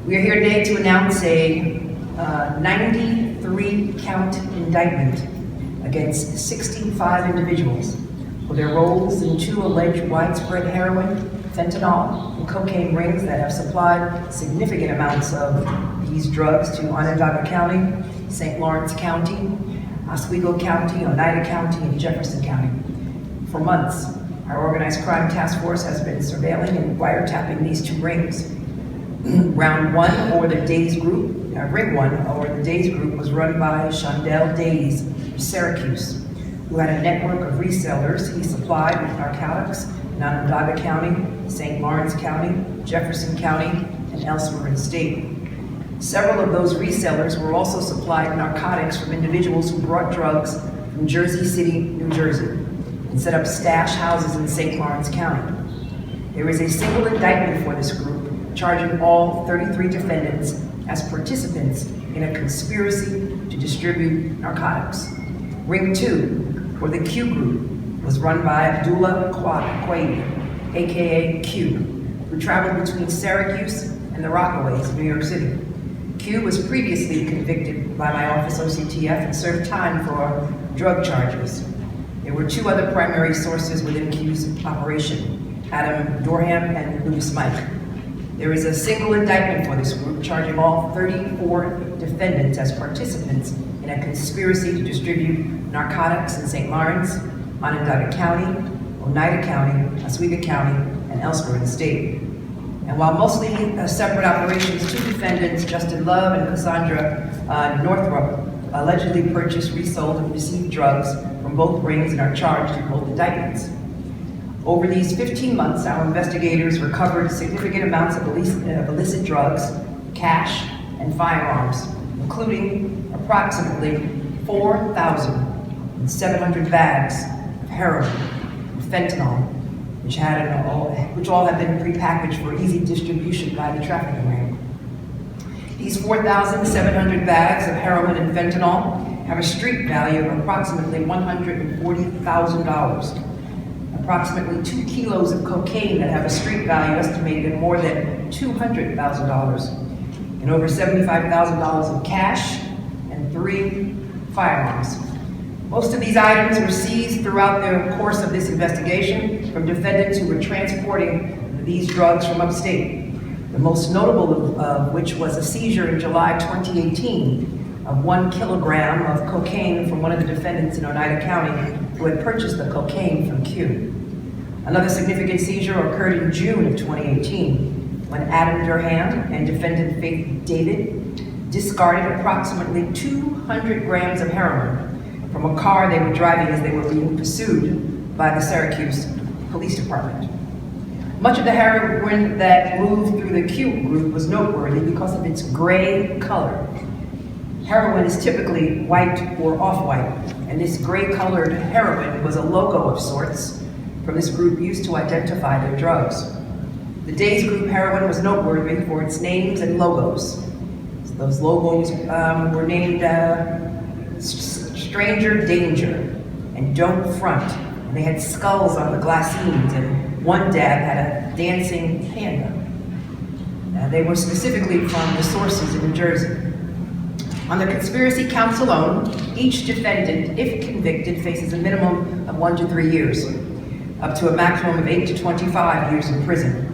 We are here today to announce a 93-count indictment against 65 individuals for their roles in 2 alleged widespread heroin, fentanyl, and cocaine rings that have supplied significant amounts of these drugs to Onondaga County, St. Lawrence County, Oswego County, Oneida County, and Jefferson County. For months, our organized crime task force has been surveilling and wiretapping these 2 rings. Round 1, or the Days Group, Ring 1, or the Days Group, was run by Shondell Days of Syracuse, who had a network of resellers he supplied with narcotics in Onondaga County, St. Lawrence County, Jefferson County, and elsewhere in the state. Several of those resellers were also supplied narcotics from individuals who brought drugs from Jersey City, New Jersey, and set up stash houses in St. Lawrence County. There is a single indictment for this group, charging all 33 defendants as participants in a conspiracy to distribute narcotics. Ring 2, or the Q Group, was run by Abdullah Quaid, aka Q, who traveled between Syracuse and the Rockaways of New York City. Q was previously convicted by my office, OCTF, and served time for drug charges. There were 2 other primary sources within Q's operation, Adam Dorham and Louis Mike. There is a single indictment for this group, charging all 34 defendants as participants in a conspiracy to distribute narcotics in St. Lawrence, Onondaga County, Oneida County, Oswego County, and elsewhere in the state. And while mostly separate operations, 2 defendants, Justin Love and Cassandra Northrop, allegedly purchased, resold, and received drugs from both rings and are charged in both indictments. Over these 15 months, our investigators recovered significant amounts of illicit drugs, cash, and firearms, including approximately 4,700 bags of heroin and fentanyl, which all have been prepackaged for easy distribution by the trafficking ring. These 4,700 bags of heroin and fentanyl have a street value of approximately $140,000. Approximately 2 kilos of cocaine that have a street value estimated at more than $200,000, and over $75,000 of cash and 3 firearms. Most of these items were seized throughout the course of this investigation from defendants who were transporting these drugs from upstate. The most notable of which was a seizure in July 2018 of 1 kilogram of cocaine from one of the defendants in Oneida County who had purchased the cocaine from Q. Another significant seizure occurred in June of 2018 when Adam Durham and defendant Faith David discarded approximately 200 grams of heroin from a car they were driving as they were being pursued by the Syracuse Police Department. Much of the heroin that moved through the Q Group was noteworthy because of its gray color. Heroin is typically white or off-white, and this gray-colored heroin was a logo of sorts from this group used to identify their drugs. The Days Group heroin was noteworthy for its names and logos. So those logos were named Stranger Danger and Don't Front, and they had skulls on the glassines, and one dab had a dancing panda. They were specifically from the sources in New Jersey. On the conspiracy counts alone, each defendant, if convicted, faces a minimum of 1 to 3 years, up to a maximum of 8 to 25 years in prison.